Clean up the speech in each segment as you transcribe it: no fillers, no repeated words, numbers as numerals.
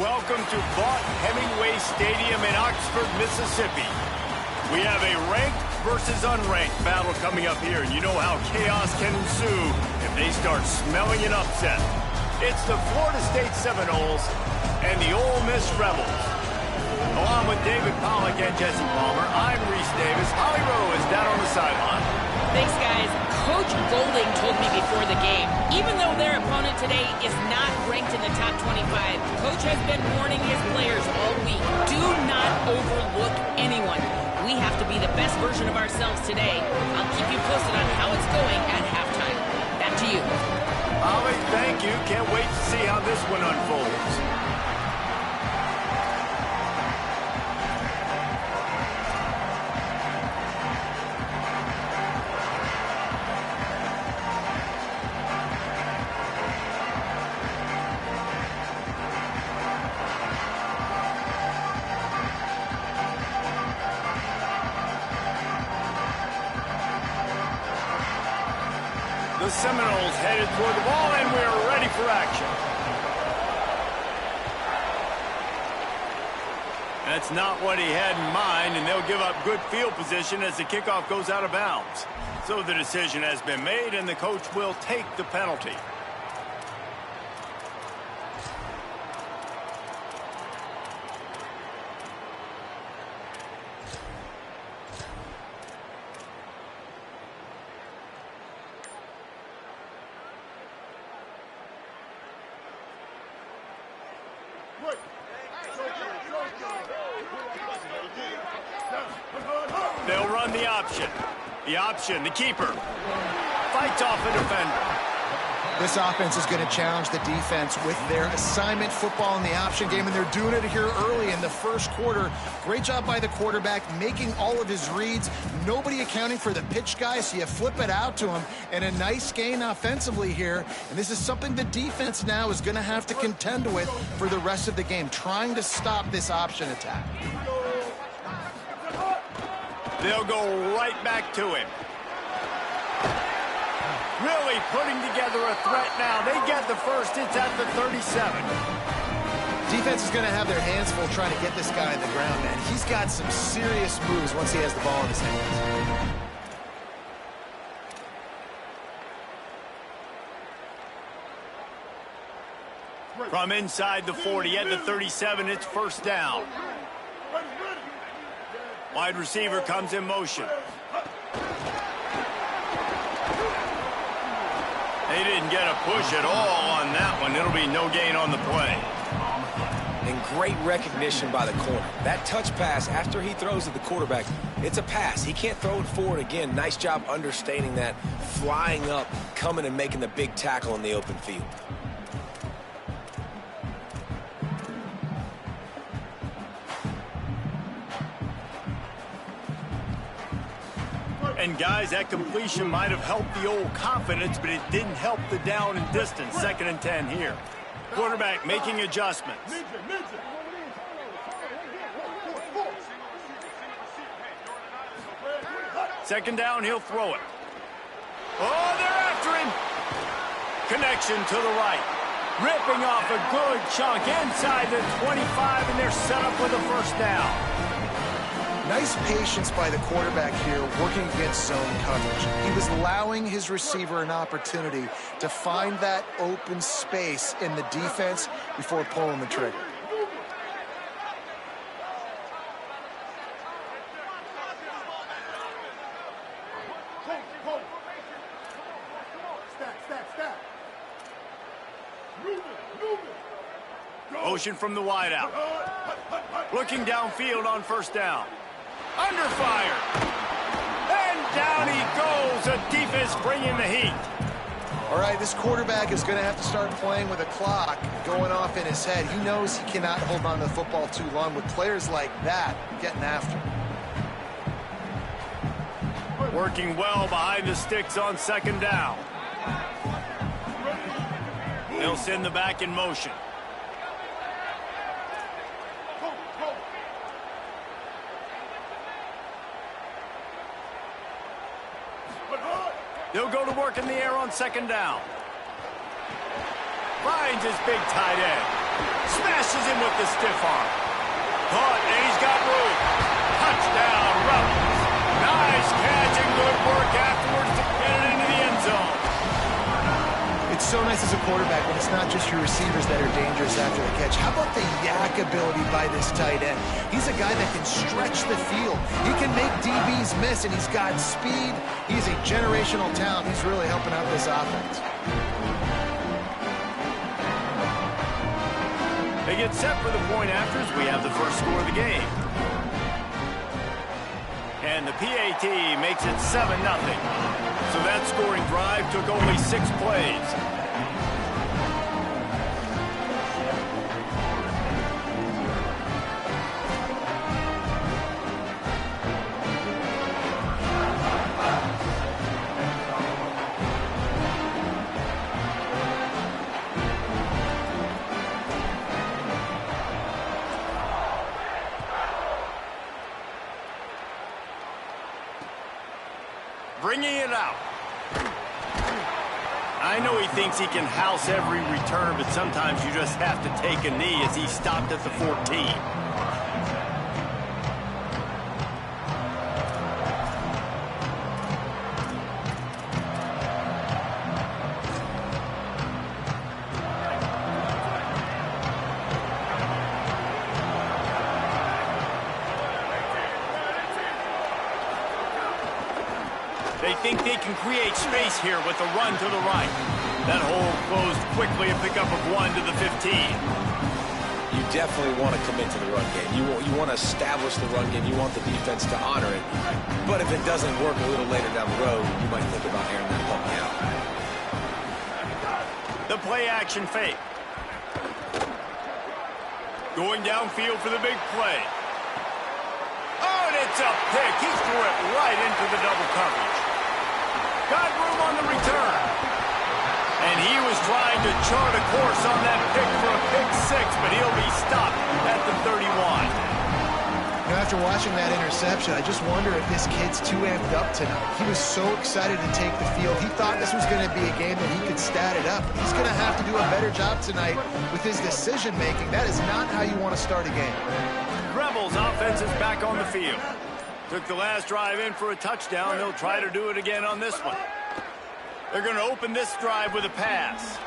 welcome to Vaught Hemingway Stadium in Oxford, Mississippi. We have a ranked versus unranked battle coming up here, and you know how chaos can ensue if they start smelling an upset. It's the Florida State Seminoles and the Ole Miss Rebels. Along with David Pollack and Jesse Palmer, I'm Reese Davis. Holly Rowe is down on the sideline. Thanks, guys. Coach Golding told me before the game, even though their opponent today is not ranked in the top 25, Coach has been warning his players all week, do not overlook anyone. We have to be the best version of ourselves today. I'll keep you posted on how it's going at halftime. Back to you. Holly, thank you. Can't wait to see how this one unfolds. The Seminoles headed toward the ball, and we're ready for action. That's not what he had in mind, and they'll give up good field position as the kickoff goes out of bounds. So the decision has been made, and the coach will take the penalty. They'll run the option. The keeper fights off a defender. This offense is going to challenge the defense with their assignment football in the option game, and they're doing it here early in the first quarter. Great job by the quarterback, making all of his reads. Nobody accounting for the pitch guy, so you flip it out to him, and a nice gain offensively here. And this is something the defense now is going to have to contend with for the rest of the game, trying to stop this option attack. They'll go right back to him. Really putting together a threat now. They get the first. It's at the 37. Defense is going to have their hands full trying to get this guy on the ground, man. He's got some serious moves once he has the ball in his hands. From inside the 40 at the 37, it's first down. Wide receiver comes in motion. They didn't get a push at all on that one. It'll be no gain on the play. And great recognition by the corner. That touch pass after he throws at the quarterback, it's a pass. He can't throw it forward again. Nice job understanding that, flying up, coming and making the big tackle in the open field. And guys, that completion might have helped the old confidence, but it didn't help the down and distance. 2nd and 10 here. Quarterback making adjustments. Second down, he'll throw it. Oh, they're after him. Connection to the right. Ripping off a good chunk inside the 25, and they're set up with a first down. Nice patience by the quarterback here working against zone coverage. He was allowing his receiver an opportunity to find that open space in the defense before pulling the trigger. Motion from the wideout. Looking downfield on first down. Under fire. And down he goes. The defense bringing the heat. All right, this quarterback is going to have to start playing with a clock going off in his head. He knows he cannot hold on to the football too long with players like that getting after him. Working well behind the sticks on second down. They'll send the back in motion. They'll go to work in the air on second down. Finds his big tight end. Smashes him with the stiff arm. Caught, and he's got room. Touchdown, Rebels. Nice catch and good work afterwards to get it into the end zone. It's so nice as a quarterback when it's not just your receivers that are dangerous after the catch. How about the yak ability by this tight end? He's a guy that can stretch the field. He can make DBs miss, and he's got speed. He's a generational talent. He's really helping out this offense. They get set for the point afters. We have the first score of the game. And the PAT makes it 7-0. So that scoring drive took only 6 plays. Bringing it out. I know he thinks he can house every return, but sometimes you just have to take a knee as he stopped at the 14. They think they can create space here with the run to the right. That hole closed quickly, a pickup of 1 to the 15. You definitely want to commit to the run game. You want to establish the run game. You want the defense to honor it. But if it doesn't work a little later down the road, you might think about airing that puppy out. The play action fake. Going downfield for the big play. Oh, and it's a pick. He threw it right into the double coverage. Got room on the return. And he was trying to chart a course on that pick for a pick 6, but he'll be stopped at the 31. You know, after watching that interception, I just wonder if this kid's too amped up tonight. He was so excited to take the field. He thought this was going to be a game that he could stat it up. He's going to have to do a better job tonight with his decision-making. That is not how you want to start a game. Rebels offense is back on the field. Took the last drive in for a touchdown. They'll try to do it again on this one. They're going to open this drive with a pass.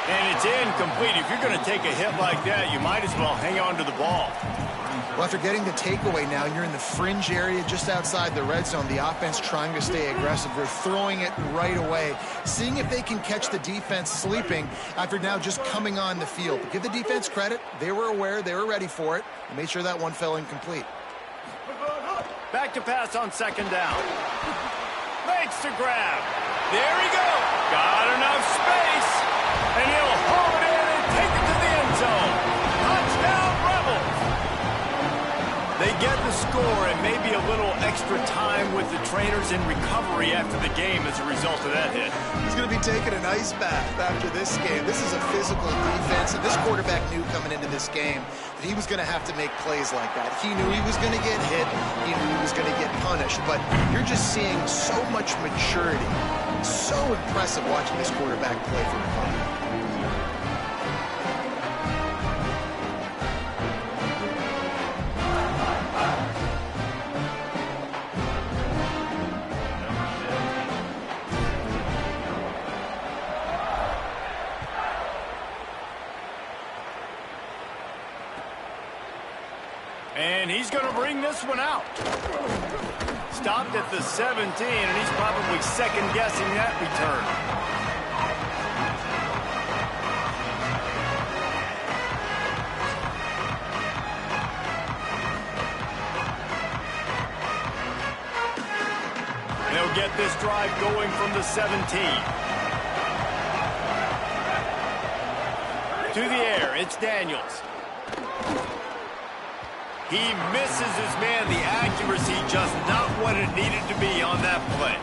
And it's incomplete. If you're going to take a hit like that, you might as well hang on to the ball. Well, after getting the takeaway now, you're in the fringe area just outside the red zone. The offense trying to stay aggressive. They're throwing it right away, seeing if they can catch the defense sleeping after now just coming on the field. But give the defense credit. They were aware. They were ready for it. And made sure that one fell incomplete. Back to pass on second down. Makes the grab. There he goes. Got enough space. And he'll haul it in and take it to the end zone. Touchdown, Rebels. They get the score and maybe a little extra time with the trainers in recovery after the game as a result of that hit. He's going to be taking an ice bath after this game. This is a physical defense, and this quarterback knew coming into this game that he was going to have to make plays like that. He knew he was going to get hit. He knew he was going to get punished, but you're just seeing so much maturity. So impressive watching this quarterback play for the club. And he's going to bring this one out. Stopped at the 17, and he's probably second-guessing that return. They'll get this drive going from the 17. To the air, it's Daniels. He misses his man. The accuracy just not what it needed to be on that play.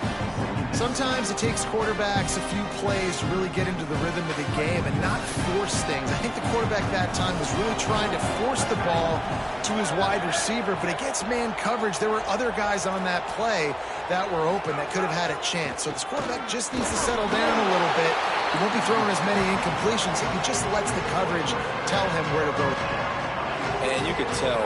Sometimes it takes quarterbacks a few plays to really get into the rhythm of the game and not force things. I think the quarterback that time was really trying to force the ball to his wide receiver, but against man coverage, there were other guys on that play that were open that could have had a chance. So this quarterback just needs to settle down a little bit He won't be throwing as many incompletions. He just lets the coverage tell him where to go. And you could tell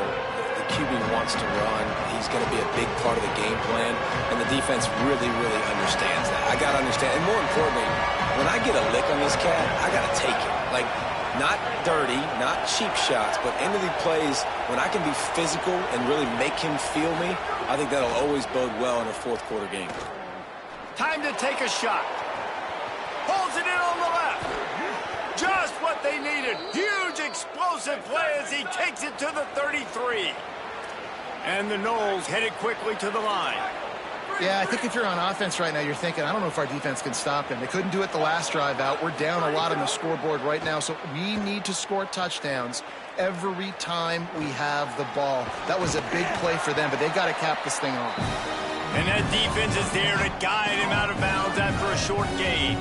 the QB wants to run. He's going to be a big part of the game plan, and the defense really, really understands that. I got to understand, and more importantly, when I get a lick on this cat, I got to take it. Like, not dirty, not cheap shots, but into the plays when I can be physical and really make him feel me, I think that'll always bode well in a fourth quarter game. Time to take a shot. Pulls it in on the left. Just what they needed. Huge explosive play as he takes it to the 33. And the Noles headed quickly to the line. Yeah, I think if you're on offense right now, you're thinking, I don't know if our defense can stop him. They couldn't do it the last drive out. We're down a lot on the scoreboard right now, so we need to score touchdowns every time we have the ball. That was a big play for them, but they got to cap this thing off. And that defense is there to guide him out of bounds after a short gain.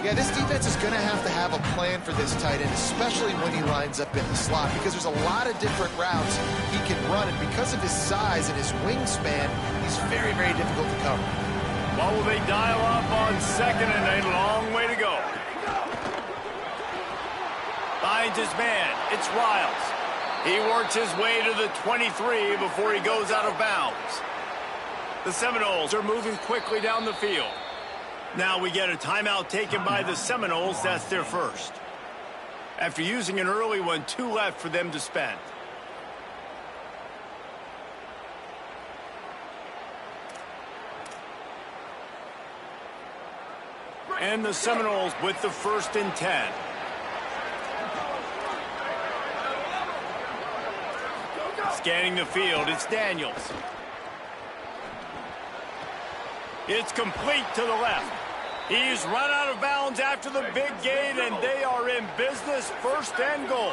Yeah, this defense is going to have a plan for this tight end, especially when he lines up in the slot, because there's a lot of different routes he can run, and because of his size and his wingspan, he's very, very difficult to cover. What will they dial up on second and a long way to go? Finds his man. It's Riles. He works his way to the 23 before he goes out of bounds. The Seminoles are moving quickly down the field. Now we get a timeout taken by the Seminoles. That's their first. After using an early one, 2 left for them to spend. And the Seminoles with the 1st and 10. Scanning the field, it's Daniels. It's complete to the left. He's run out of bounds after the big gain, and they are in business, 1st and goal.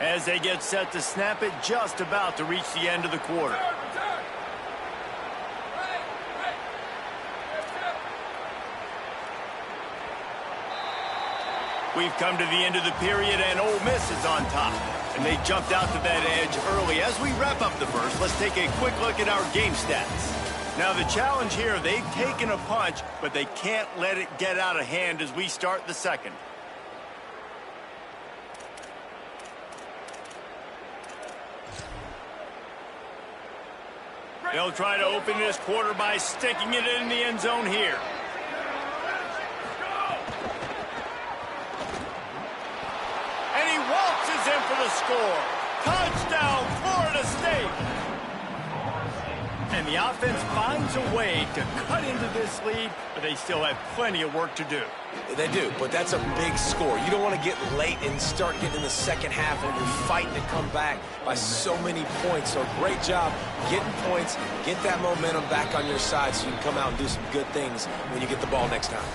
As they get set to snap it, just about to reach the end of the quarter. We've come to the end of the period, and Ole Miss is on top. And they jumped out to that edge early. As we wrap up the first, let's take a quick look at our game stats. Now, the challenge here, they've taken a punch, but they can't let it get out of hand as we start the second. They'll try to open this quarter by sticking it in the end zone here. And he waltzes in for the score. Touchdown, Florida State. And the offense finds a way to cut into this lead, but they still have plenty of work to do. They do, but that's a big score. You don't want to get late and start getting in the second half when you're fighting to come back by so many points. So great job getting points, get that momentum back on your side so you can come out and do some good things when you get the ball next time.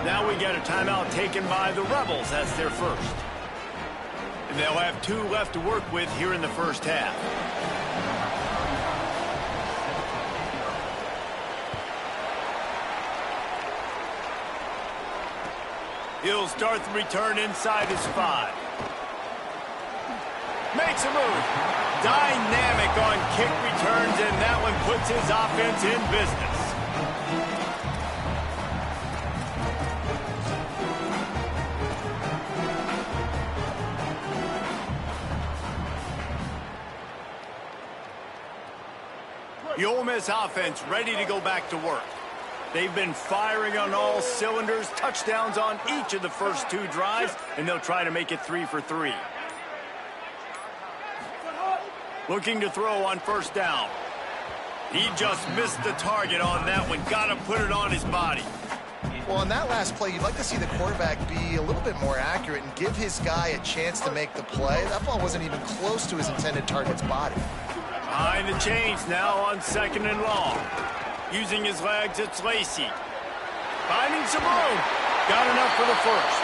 Now we get a timeout taken by the Rebels. That's their first. And they'll have 2 left to work with here in the first half. He'll start the return inside his 5. Makes a move. Dynamic on kick returns, and that one puts his offense in business. The Ole Miss offense ready to go back to work. They've been firing on all cylinders, touchdowns on each of the first 2 drives, and they'll try to make it 3 for 3. Looking to throw on 1st down. He just missed the target on that one. Got to put it on his body. Well, on that last play, you'd like to see the quarterback be a little bit more accurate and give his guy a chance to make the play. That ball wasn't even close to his intended target's body. Behind the chains now on 2nd and long. Using his legs, it's Lacey. Finding some room. Got enough for the first.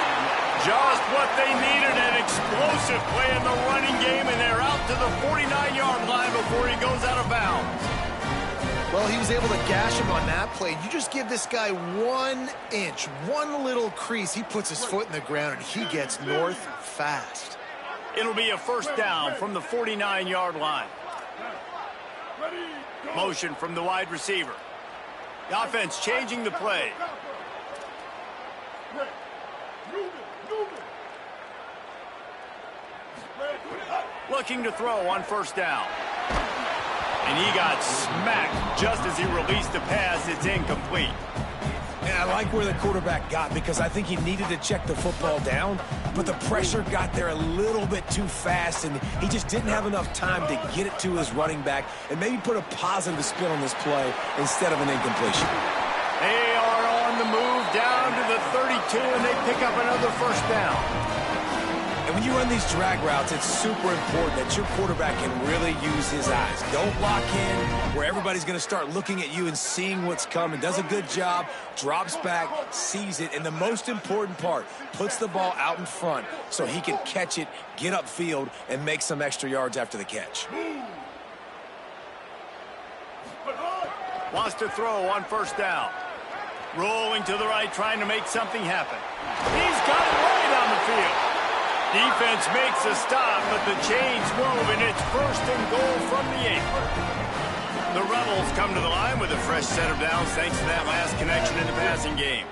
Just what they needed, an explosive play in the running game, and they're out to the 49-yard line before he goes out of bounds. Well, he was able to gash him on that play. You just give this guy 1 inch, 1 little crease. He puts his foot in the ground, and he gets north fast. It'll be a 1st down from the 49-yard line. Motion from the wide receiver. The offense changing the play. Looking to throw on first down. And he got smacked just as he released the pass. It's incomplete. And I like where the quarterback got because I think he needed to check the football down, but the pressure got there a little bit too fast, and he just didn't have enough time to get it to his running back and maybe put a positive spin on this play instead of an incompletion. They are on the move down to the 32, and they pick up another first down. And when you run these drag routes, it's super important that your quarterback can really use his eyes. Don't lock in where everybody's going to start looking at you and seeing what's coming. Does a good job, drops back, sees it, and the most important part, puts the ball out in front so he can catch it, get upfield, and make some extra yards after the catch. Wants to throw on first down. Rolling to the right, trying to make something happen. He's got it right on the field. Defense makes a stop, but the chains move, and it's first and goal from the 8. The Rebels come to the line with a fresh set of downs thanks to that last connection in the passing game.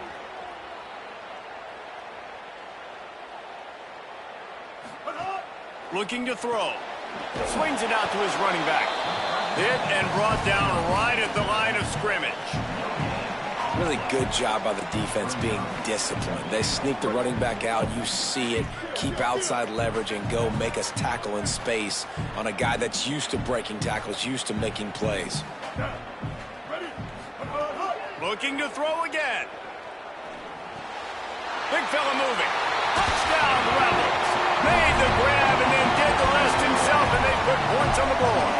Looking to throw. Swings it out to his running back. Hit and brought down right at the line of scrimmage. Really good job by the defense being disciplined. They sneak the running back out. You see it. Keep outside leverage and go make us tackle in space on a guy that's used to breaking tackles, used to making plays. Looking to throw again. Big fella moving. Touchdown, Rebels. Made the grab and then did the rest himself, and they put points on the board.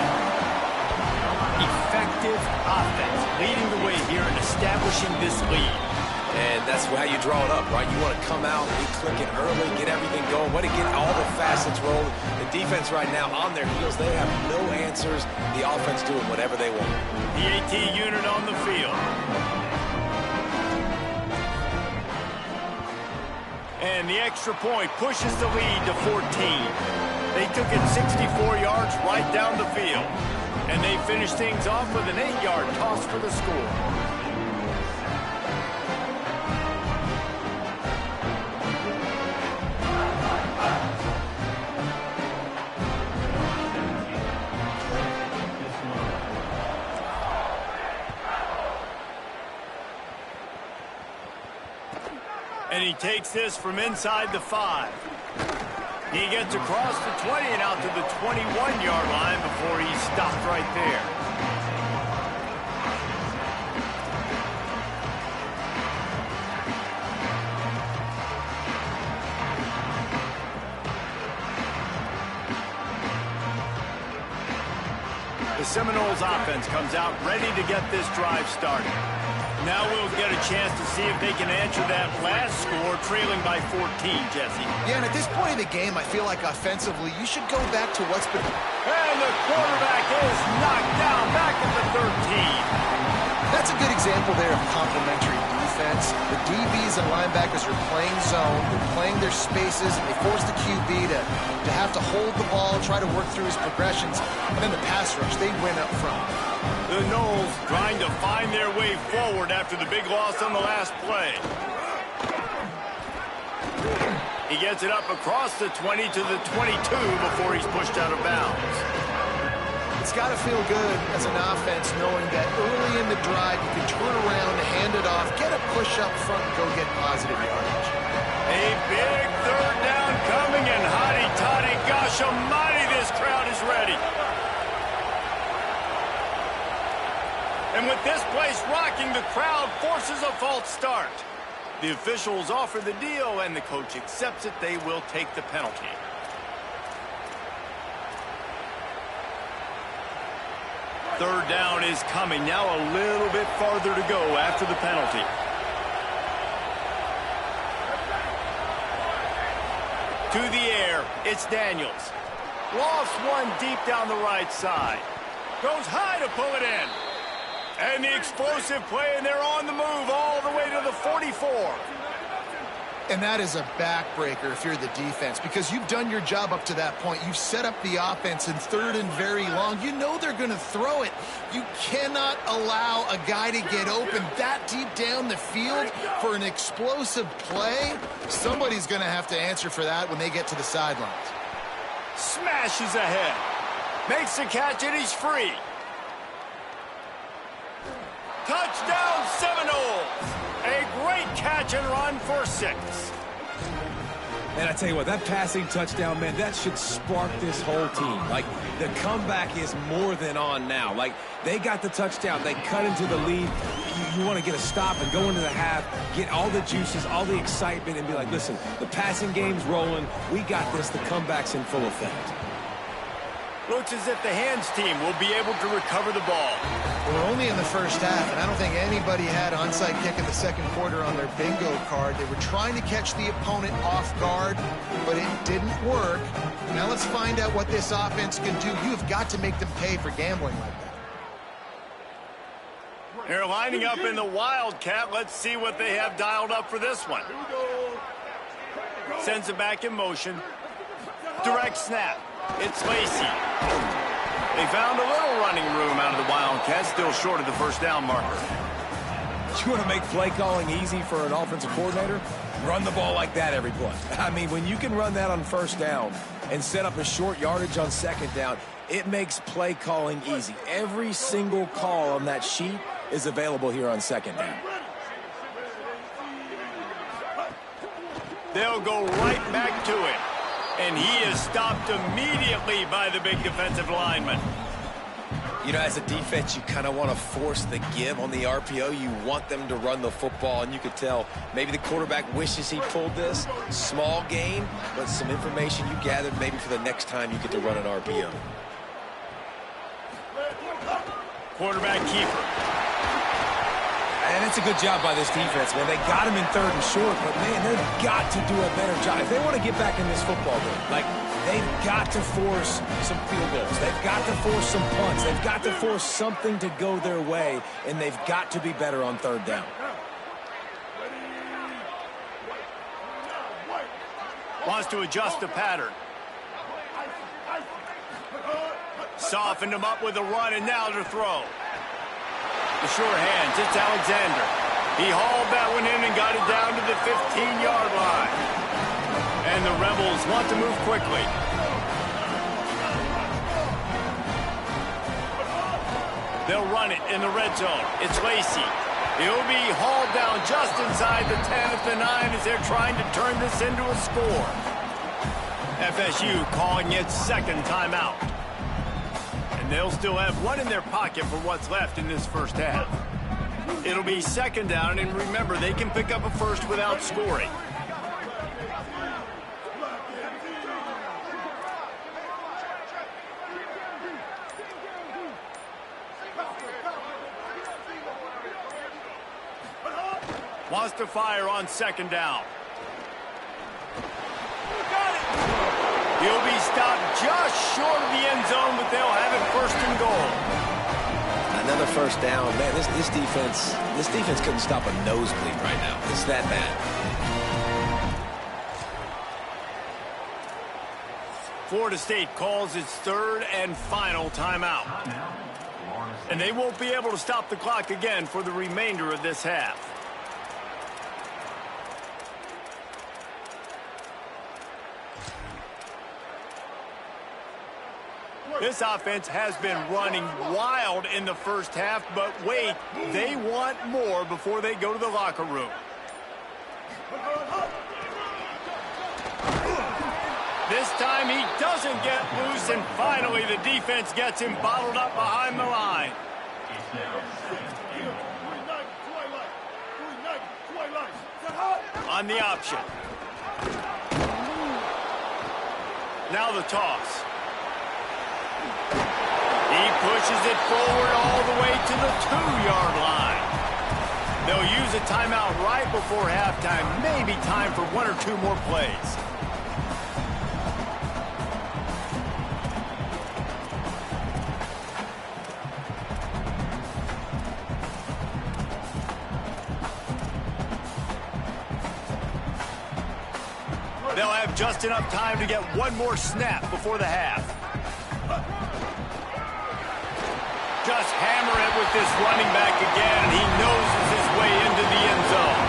Effective offense leading the way here and establishing this lead. And that's how you draw it up, right? You want to come out, be clicking early, get everything going, way to get all the facets rolling. The defense right now on their heels, they have no answers. The offense doing whatever they want. The AT unit on the field. And the extra point pushes the lead to 14. They took it 64 yards right down the field. And they finish things off with an 8-yard toss for the score. And he takes this from inside the 5. He gets across the 20 and out to the 21-yard line before he's stopped right there. The Seminoles offense comes out ready to get this drive started. Now we'll get a chance to see if they can answer that last score, trailing by 14, Jesse. Yeah, and at this point in the game, I feel like offensively, you should go back to what's been... And the quarterback is knocked down back at the 13. That's a good example there of complementary defense. The DBs and linebackers are playing zone, they're playing their spaces, and they force the QB to have to hold the ball, try to work through his progressions, and then the pass rush, they win up front. The Noles trying to find their way forward after the big loss on the last play. He gets it up across the 20 to the 22 before he's pushed out of bounds. It's got to feel good as an offense knowing that early in the drive you can turn around, hand it off, get a push up front, and go get positive yardage. A big third down coming, and hotty-toddy, gosh almighty, this crowd is ready. And with this place rocking, the crowd forces a false start. The officials offer the deal, and the coach accepts it. They will take the penalty. Third down is coming. Now a little bit farther to go after the penalty. To the air, it's Daniels. Lost one deep down the right side. Goes high to pull it in. And the explosive play, and they're on the move all the way to the 44. And that is a backbreaker if you're the defense, because you've done your job up to that point. You've set up the offense in 3rd and very long. You know they're going to throw it. You cannot allow a guy to get open that deep down the field for an explosive play. Somebody's going to have to answer for that when they get to the sidelines. Smashes ahead. Makes the catch, and he's free. Touchdown Seminoles! A great catch and run for 6. And I tell you what, that passing touchdown, man, that should spark this whole team. Like, the comeback is more than on now. Like, they got the touchdown. They cut into the lead. You want to get a stop and go into the half, get all the juices, all the excitement, and be like, listen, the passing game's rolling. We got this. The comeback's in full effect. Looks as if the hands team will be able to recover the ball. We're only in the first half, and I don't think anybody had onside kick in the second quarter on their bingo card. They were trying to catch the opponent off guard, but it didn't work. Now let's find out what this offense can do. You've got to make them pay for gambling like that. They're lining up in the Wildcat. Let's see what they have dialed up for this one. Sends it back in motion. Direct snap. It's Lacy. They found a little running room out of the Wildcats, still short of the first down marker. You want to make play calling easy for an offensive coordinator? Run the ball like that every play. I mean, when you can run that on first down and set up a short yardage on second down, it makes play calling easy. Every single call on that sheet is available here on second down. They'll go right back to it. And he is stopped immediately by the big defensive lineman. You know, as a defense, you kind of want to force the give on the RPO. You want them to run the football, and you could tell maybe the quarterback wishes he pulled this. Small gain, but some information you gathered maybe for the next time you get to run an RPO. Quarterback keeper. And it's a good job by this defense, man. They got him in 3rd and short, but, man, they've got to do a better job. If they want to get back in this football game, like, they've got to force some field goals. They've got to force some punts. They've got to force something to go their way, and they've got to be better on 3rd down. Wants to adjust the pattern. Softened him up with a run, and now to throw. The sure hands, it's Alexander. He hauled that one in and got it down to the 15-yard line. And the Rebels want to move quickly. They'll run it in the red zone. It's Lacy. He'll be hauled down just inside the 10 at the 9 as they're trying to turn this into a score. FSU calling its second timeout. They'll still have one in their pocket for what's left in this first half. It'll be second down, and remember, they can pick up a first without scoring. Wants to fire on second down. He'll be stopped just short of the end zone, but they'll have it 1st and goal. Another first down. Man, this defense couldn't stop a nosebleed right now. It's that bad. Florida State calls its 3rd and final timeout. And they won't be able to stop the clock again for the remainder of this half. This offense has been running wild in the first half, but wait, they want more before they go to the locker room. This time he doesn't get loose, and finally the defense gets him bottled up behind the line. On the option. Now the toss. He pushes it forward all the way to the 2-yard line. They'll use a timeout right before halftime. Maybe time for 1 or 2 more plays. They'll have just enough time to get one more snap before the half. Just hammer it with this running back again, and he noses his way into the end zone.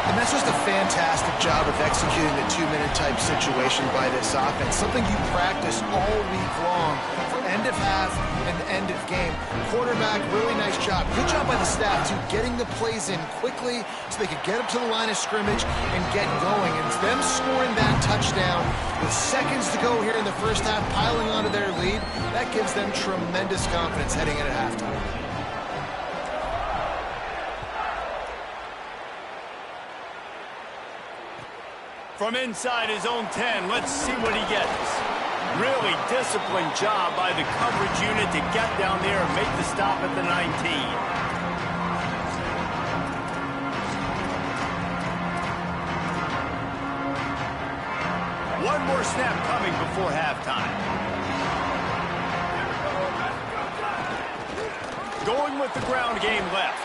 And that's just a fantastic job of executing the two-minute type situation by this offense. Something you practice all week long for end of half and end of game. Quarterback, really nice job. Good job by the staff, too, getting the plays in quickly so they could get up to the line of scrimmage and get going. And it's them scoring that touchdown with seconds to go here in the first half, piling onto their lead. That gives them tremendous confidence heading in at halftime. From inside his own 10, let's see what he gets. Really disciplined job by the coverage unit to get down there and make the stop at the 19. One more snap coming before halftime. Going with the ground game left.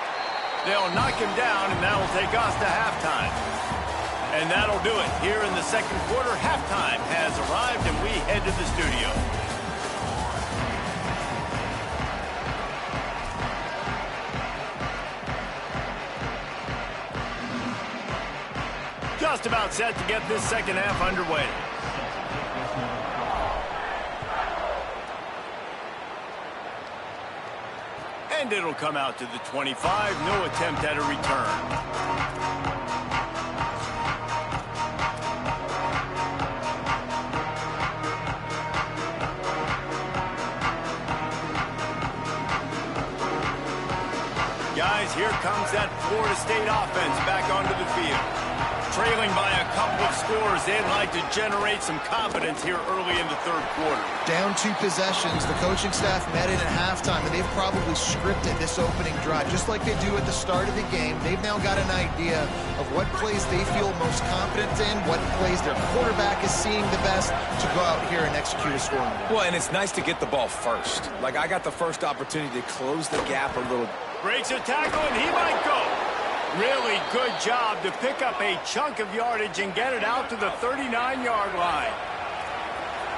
They'll knock him down, and that'll take us to halftime. And that'll do it. Here in the second quarter, halftime has arrived, and we head to the studio. Just about set to get this second half underway. And it'll come out to the 25. No attempt at a return. Guys, here comes that Florida State offense back onto the field. Trailing by a couple of scores, they'd like to generate some confidence here early in the third quarter. Down 2 possessions, the coaching staff met in at halftime, and they've probably scripted this opening drive. Just like they do at the start of the game, they've now got an idea of what plays they feel most confident in, what plays their quarterback is seeing the best to go out here and execute a scoring. Well, and it's nice to get the ball first. Like, I got the first opportunity to close the gap a little. Breaks a tackle, and he might go. Really good job to pick up a chunk of yardage and get it out to the 39-yard line.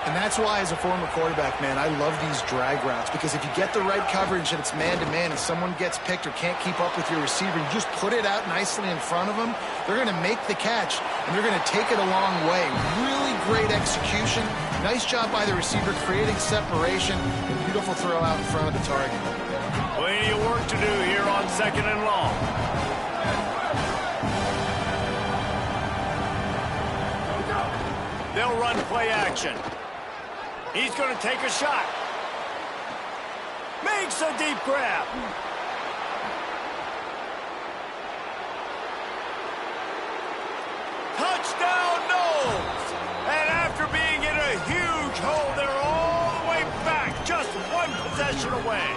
And that's why, as a former quarterback, man, I love these drag routes, because if you get the right coverage and it's man-to-man and someone gets picked or can't keep up with your receiver, you just put it out nicely in front of them, they're going to make the catch, and they're going to take it a long way. Really great execution. Nice job by the receiver creating separation, and beautiful throw out in front of the target. Plenty of work to do here on second and long. They'll run play action. He's going to take a shot. Makes a deep grab. Touchdown, Knowles! And after being in a huge hole, they're all the way back, just one possession away.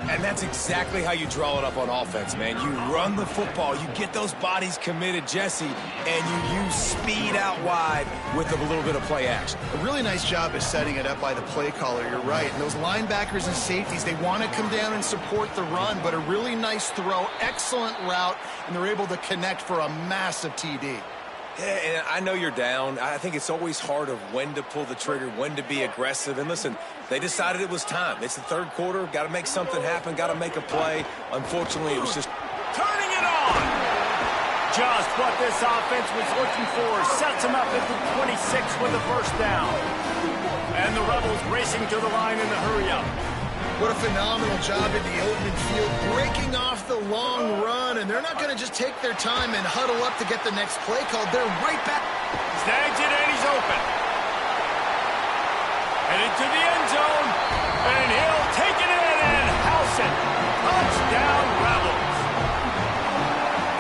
And that's exactly how you draw it up on offense, man. You run the football, you get those bodies committed, Jesse, and you use speed out wide with a little bit of play action. A really nice job is setting it up by the play caller, you're right. And those linebackers and safeties, they want to come down and support the run, but a really nice throw, excellent route, and they're able to connect for a massive TD. Yeah, and I know you're down. I think it's always hard of when to pull the trigger, when to be aggressive. And listen, they decided it was time. It's the third quarter. Got to make something happen. Got to make a play. Unfortunately, it was just turning it on. Just what this offense was looking for. Sets them up at the 26 with a first down. And the Rebels racing to the line in the hurry-up. What a phenomenal job in the open field, breaking off the long run, and they're not going to just take their time and huddle up to get the next play called. They're right back. Snags it, and he's open. And into the end zone, and he'll take it in and house it. Touchdown, Rebels.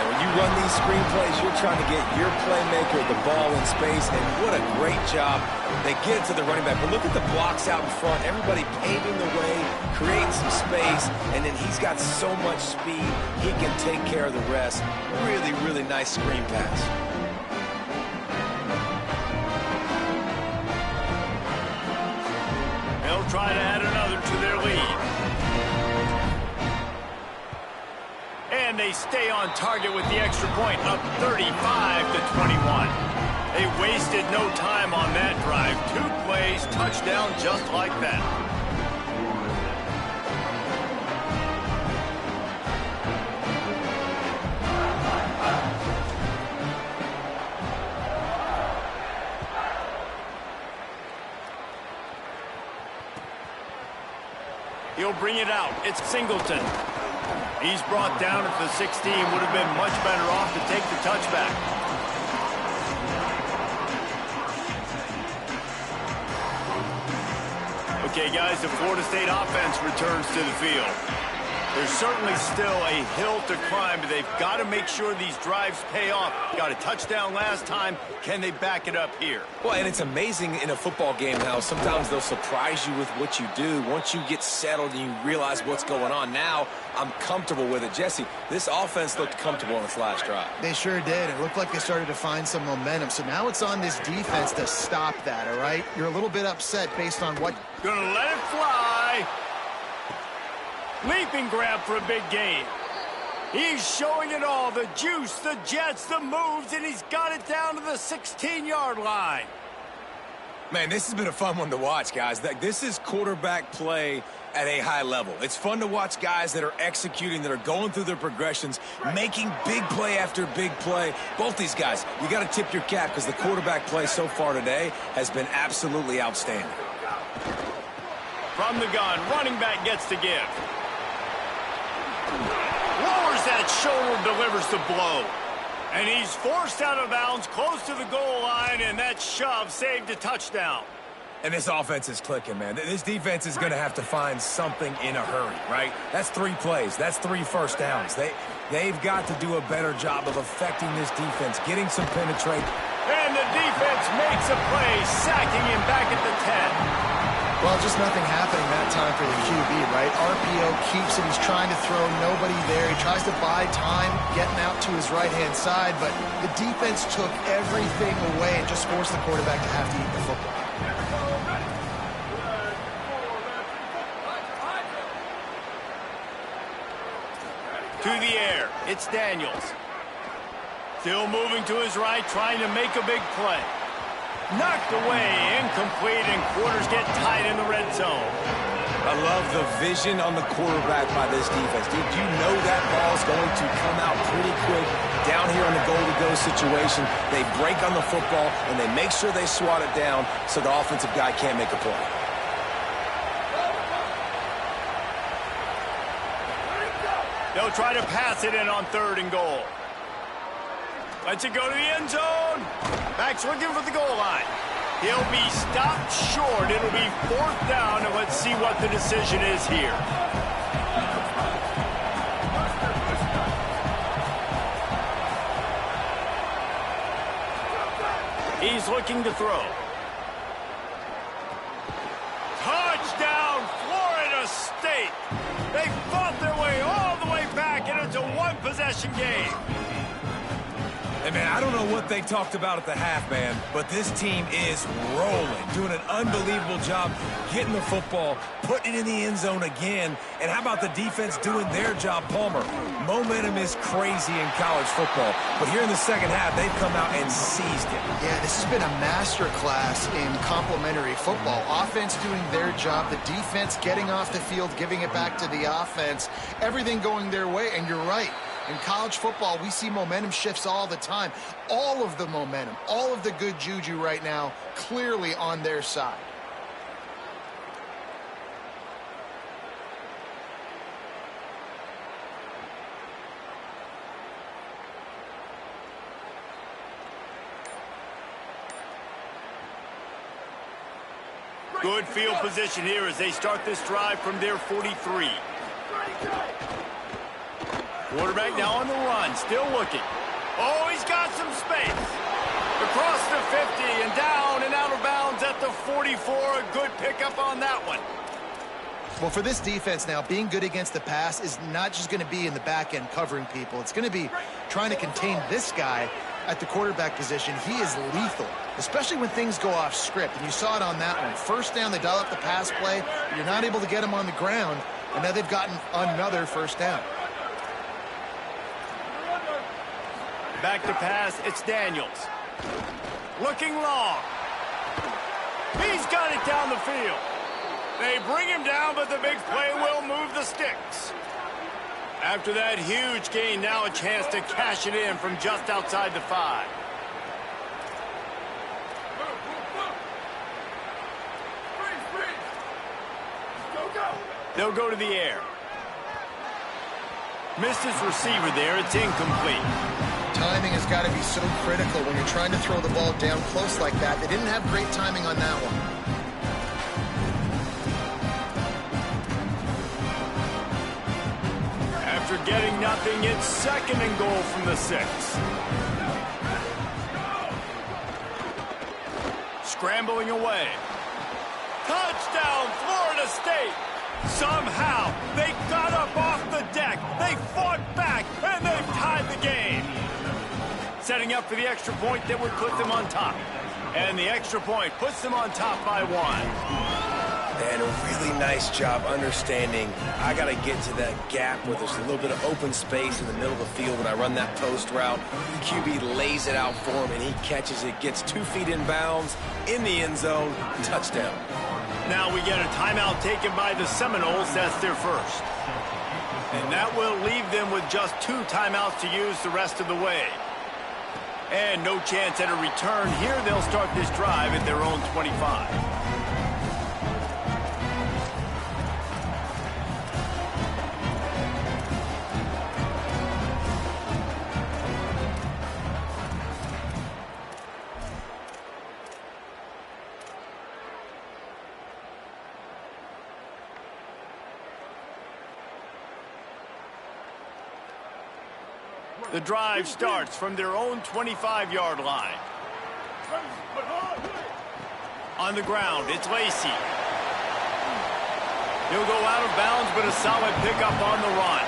And when you run these screenplays, you're trying to get your playmaker the ball in space, and what a great job. They get it to the running back, but look at the blocks out in front. Everybody paving the way, creating some space, and then he's got so much speed, he can take care of the rest. Really, really nice screen pass. They'll try to add another to their lead. And they stay on target with the extra point, up 35-21. They wasted no time on that drive. 2 plays, touchdown just like that. He'll bring it out. It's Singleton. He's brought down at the 16. Would have been much better off to take the touchback. Okay, guys, the Florida State offense returns to the field. There's certainly still a hill to climb, but they've got to make sure these drives pay off. Got a touchdown last time. Can they back it up here? Well, and it's amazing in a football game how sometimes they'll surprise you with what you do. Once you get settled and you realize what's going on, now I'm comfortable with it. Jesse, this offense looked comfortable on its last drive. They sure did. It looked like they started to find some momentum. So now it's on this defense to stop that, all right? You're a little bit upset based on what... Gonna let it fly. Leaping grab for a big gain. He's showing it all. The juice, the jets, the moves, and he's got it down to the 16-yard line. Man, this has been a fun one to watch, guys. This is quarterback play at a high level. It's fun to watch guys that are executing, that are going through their progressions, making big play after big play. Both these guys, you got to tip your cap because the quarterback play so far today has been absolutely outstanding. From the gun, running back gets to give. Lowers that shoulder, delivers the blow. And he's forced out of bounds, close to the goal line, and that shove saved a touchdown. And this offense is clicking, man. This defense is going to have to find something in a hurry, right? That's 3 plays. That's 3 first downs. They've got to do a better job of affecting this defense, getting some penetration. And the defense makes a play, sacking him back at the 10. Well, just nothing happening that time for the QB, right? RPO keeps it. He's trying to throw, nobody there. He tries to buy time, getting out to his right-hand side, but the defense took everything away and just forced the quarterback to have to eat the football. To the air, it's Daniels. Still moving to his right, trying to make a big play. Knocked away, incomplete, and quarters get tight in the red zone. I love the vision on the quarterback by this defense. Did you know that ball's going to come out pretty quick down here in the goal-to-go situation? They break on the football, and they make sure they swat it down so the offensive guy can't make a play. They'll try to pass it in on 3rd and goal. Lets it go to the end zone. Back's looking for the goal line. He'll be stopped short. It'll be 4th down, and let's see what the decision is here. He's looking to throw. Touchdown, Florida State. They fought their way all the way back, and it's a 1-possession game. Hey, man, I don't know what they talked about at the half, man, but this team is rolling, doing an unbelievable job getting the football, putting it in the end zone again. And how about the defense doing their job, Palmer? Momentum is crazy in college football, but here in the second half, they've come out and seized it. Yeah, this has been a masterclass in complementary football. Offense doing their job, the defense getting off the field, giving it back to the offense, everything going their way, and you're right. In college football, we see momentum shifts all the time. All of the momentum, all of the good juju right now, clearly on their side. Good field position here as they start this drive from their 43. Quarterback now on the run, still looking. Oh, he's got some space. Across the 50 and down and out of bounds at the 44. A good pickup on that one. Well, for this defense now, being good against the pass is not just going to be in the back end covering people. It's going to be trying to contain this guy at the quarterback position. He is lethal, especially when things go off script. And you saw it on that one. 1st down, they dial up the pass play. You're not able to get him on the ground, and now they've gotten another 1st down. Back to pass, it's Daniels. Looking long. He's got it down the field. They bring him down, but the big play will move the sticks. After that huge gain, now a chance to cash it in from just outside the 5. They'll go to the air. Missed his receiver there. It's incomplete. Timing has got to be so critical when you're trying to throw the ball down close like that. They didn't have great timing on that one. After getting nothing, it's 2nd and goal from the 6. Scrambling away. Touchdown, Florida State! Somehow, they got up off the deck, they fought back, and they've tied the game. Setting up for the extra point that would put them on top. And the extra point puts them on top by 1. And a really nice job understanding I got to get to that gap where there's a little bit of open space in the middle of the field when I run that post route. The QB lays it out for him, and he catches it, gets 2 feet in bounds, in the end zone, touchdown. Now we get a timeout taken by the Seminoles. That's their first. And that will leave them with just 2 timeouts to use the rest of the way. And no chance at a return here. They'll start this drive at their own 25. The drive starts from their own 25-yard line. On the ground, it's Lacy. He'll go out of bounds, but a solid pickup on the run.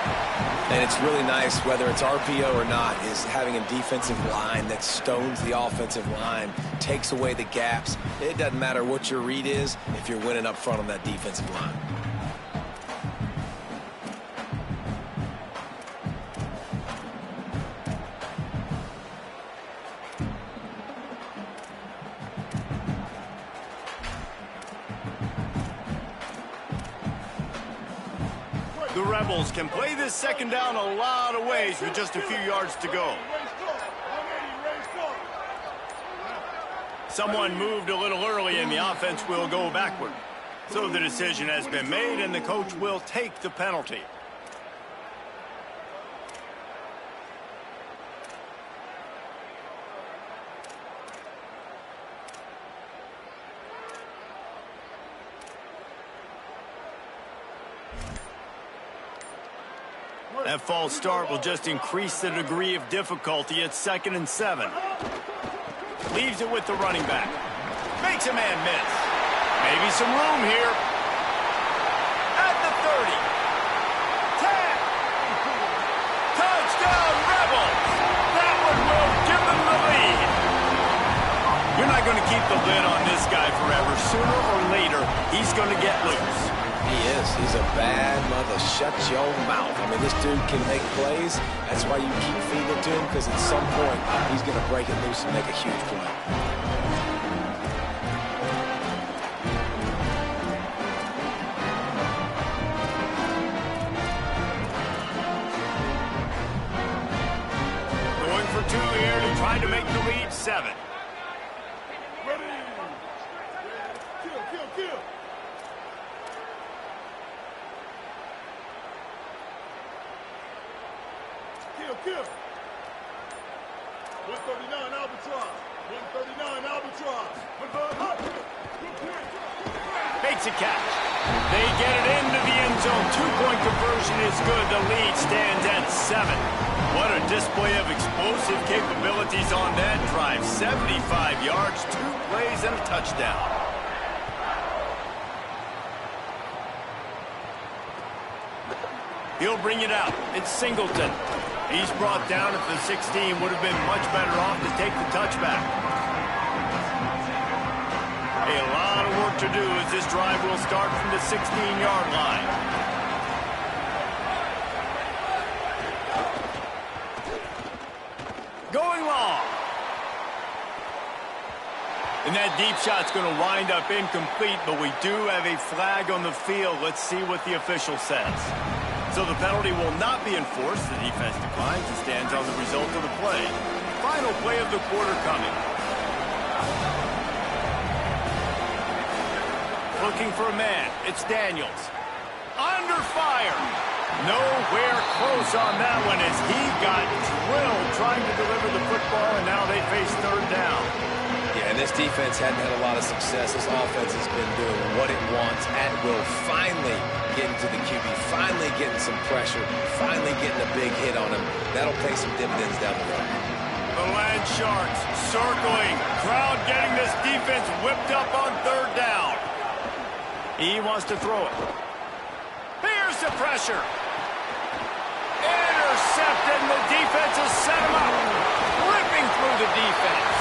And it's really nice, whether it's RPO or not, is having a defensive line that stones the offensive line, takes away the gaps. It doesn't matter what your read is if you're winning up front on that defensive line. The Rebels can play this 2nd down a lot of ways with just a few yards to go. Someone moved a little early and the offense will go backward. So the decision has been made and the coach will take the penalty. That false start will just increase the degree of difficulty at 2nd and 7. Leaves it with the running back. Makes a man miss. Maybe some room here. At the 30. 10. Touchdown, Rebels. That one will give them the lead. You're not going to keep the lid on this guy forever. Sooner or later, he's going to get loose. He is. He's a bad mother. Shut your mouth. I mean, this dude can make plays. That's why you keep feeding it to him, because at some point, he's going to break it loose and make a huge play. Going for 2 here to try to make the lead 7. Ready. Kill. Kill. 139 Albatross. 139 Albatross. Makes a catch. They get it into the end zone. 2-point conversion is good. The lead stands at 7. What a display of explosive capabilities on that drive. 75 yards, 2 plays, and a touchdown. He'll bring it out. It's Singleton. He's brought down at the 16. Would have been much better off to take the touchback. A lot of work to do as this drive will start from the 16-yard line. Going long. And that deep shot's going to wind up incomplete, but we do have a flag on the field. Let's see what the official says. So the penalty will not be enforced. The defense declines and stands on the result of the play. Final play of the quarter coming. Looking for a man. It's Daniels. Under fire. Nowhere close on that one as he got drilled trying to deliver the football, and now they face third down. Yeah, and this defense hadn't had a lot of success. This offense has been doing what it wants at will. Finally getting to the QB, finally getting some pressure, finally getting a big hit on him. That'll pay some dividends down the road. The Land Sharks circling. Crowd getting this defense whipped up on third down. He wants to throw it. Here's the pressure. Intercepted, and the defense has set him up. Ripping through the defense.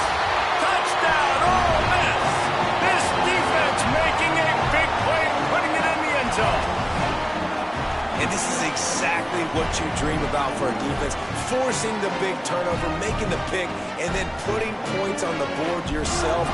Touchdown, Ole Miss. This defense making a big play, putting it in the end zone. And this is exactly what you dream about for a defense. Forcing the big turnover, making the pick, and then putting points on the board yourself.